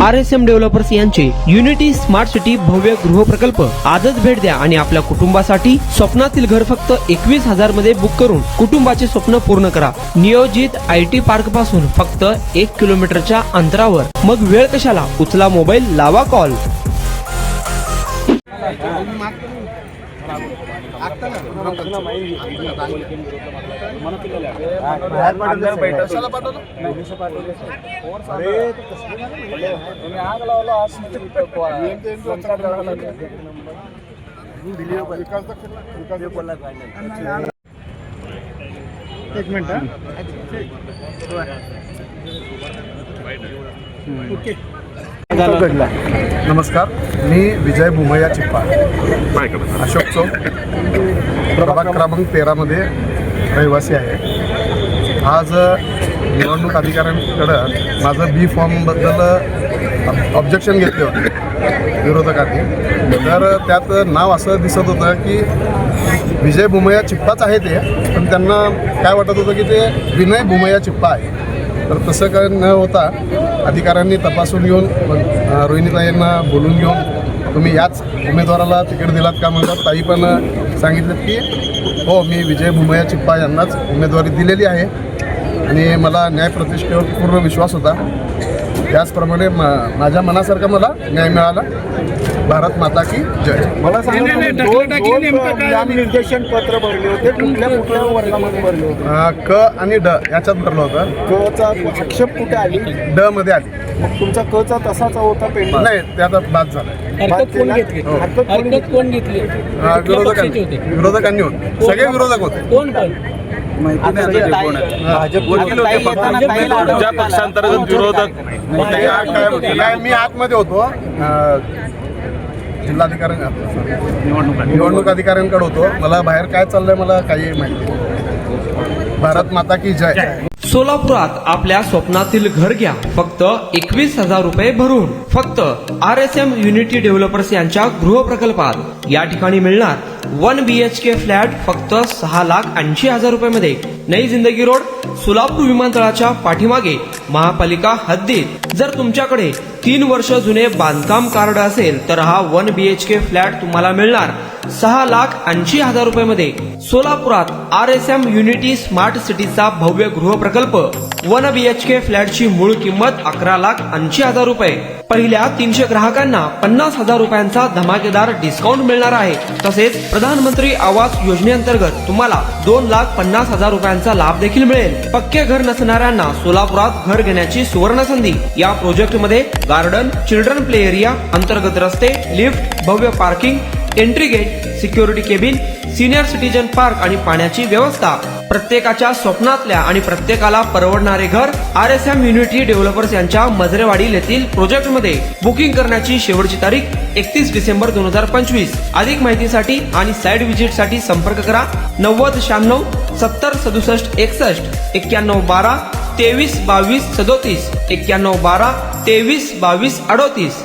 RSM developers यांचे unity smart city भव्य गृह प्रकल्प आजच भेट द्या आणि आपल्या कुटुंबासाठी स्वप्नातील घर फक्त 21,000 मध्ये बुक करून कुटुंबाचे स्वप्न पूर्ण करा। नियोजित IT पार्क पासून फक्त 1 किलोमीटरच्या अंतरावर। मग वेळ कशाला, उचला मोबाईल, लावा कॉल। एक मिनिट नमस्कार, मी विजय भुमया चिप्पाळ, अशोक चौक, प्रभाग क्रमांक 13 मध्ये रहिवासी आहे। आज निवडणूक अधिकाऱ्यांकडे माझं बी फॉर्मबद्दल ऑब्जेक्शन घेतले होते विरोधकांनी। तर त्यात नाव असं दिसत होतं की विजय भुमया चिप्पाच आहे ते, पण त्यांना काय वाटत होतं की ते विनय भुमया चिप्पा आहे। तर तसं काय न होता अधिकाऱ्यांनी तपासून घेऊन रोहिणीताईंना बोलून घेऊन तुम्ही याच उमेदवाराला तिकीट दिलात का म्हणतात। ताई पण सांगितलं की हो, मी विजय भुमया चिप्पा यांनाच उमेदवारी दिलेली आहे आणि मला न्यायप्रतिष्ठेवर पूर्ण विश्वास होता। त्याचप्रमाणे माझ्या मनासारखा मला न्याय मिळाला। भारत माता की जय। मला निर्देशन पत्र भरले होते, कुठल्या वर्गामध्ये भरले होते? क आणि ड याच्यात भरलं होतं। क चा आक्षेप कुठे आली? ड मध्ये आली। मग तुमचा क चा तसाच होता पेंडिंग? नाही, ते आता बाद झाला। हरकत कोण घेतली? विरोधकांनी होते, सगळे विरोधक होते। कोण पक्षांतर्गत विरोधक मी आतमध्ये होतो, जिल्हाधिकारी निवडणूक अधिकाऱ्यांकडे होतो। मला बाहेर काय चाललंय मला काही माहिती नाही। भारत माता की जय। सोलापुरात आपल्या स्वप्नातील घर घ्या फक्त 21,000 रुपये भरून। फक्त RSM युनिटी डेव्हलपर्स यांच्या गृह प्रकल्पात या ठिकाणी मिळणार 1 BHK फ्लॅट फक्त 6,80,000 रुपये मध्ये। नई जिंदगी रोड, सोलापूर विमानतळाच्या पाठीमागे, महापालिका हद्दीत। जर तुमच्याकडे 3 वर्ष जुने बांधकाम कार्ड असेल तर हा 1 BHK फ्लॅट तुम्हाला मिळणार 6,80,000 रुपये मध्ये। सोलापुरात RSM युनिटी स्मार्ट सिटीचा भव्य गृह प्रकल्प 1 BHK फ्लॅटची मूळ किंमत 11,80,000 रुपये। पहिल्या 300 ग्राहकांना 50,000 रुपयांचा धमाकेदार डिस्काउंट मिळणार आहे। तसेच प्रधानमंत्री आवास योजनेअंतर्गत तुम्हाला 2,50,000 रुपयांचा लाभ देखील मिळेल। पक्के घर नसणाऱ्यांना सोलापुरात घर घेण्याची सुवर्ण संधी। या प्रोजेक्ट मध्ये गार्डन, चिल्ड्रन प्ले एरिया, अंतर्गत रस्ते, लिफ्ट, भव्य parking, entry gate, security cabin, senior citizen park आणि पाण्याची व्यवस्था। प्रत्येकाच्या स्वप्नातल्या आणि प्रत्येकाला परवडणारे घर RSM युनिटी डेव्हलपर्स यांच्या मजरेवाडी येथील प्रोजेक्ट मध्ये। बुकिंग करण्याची शेवटची तारीख 31 डिसेंबर 2025। अधिक माहितीसाठी आणि साइट व्हिजिट साठी संपर्क करा 9096 70 67 61 91 12 23 22 37 91 12 23 22 38।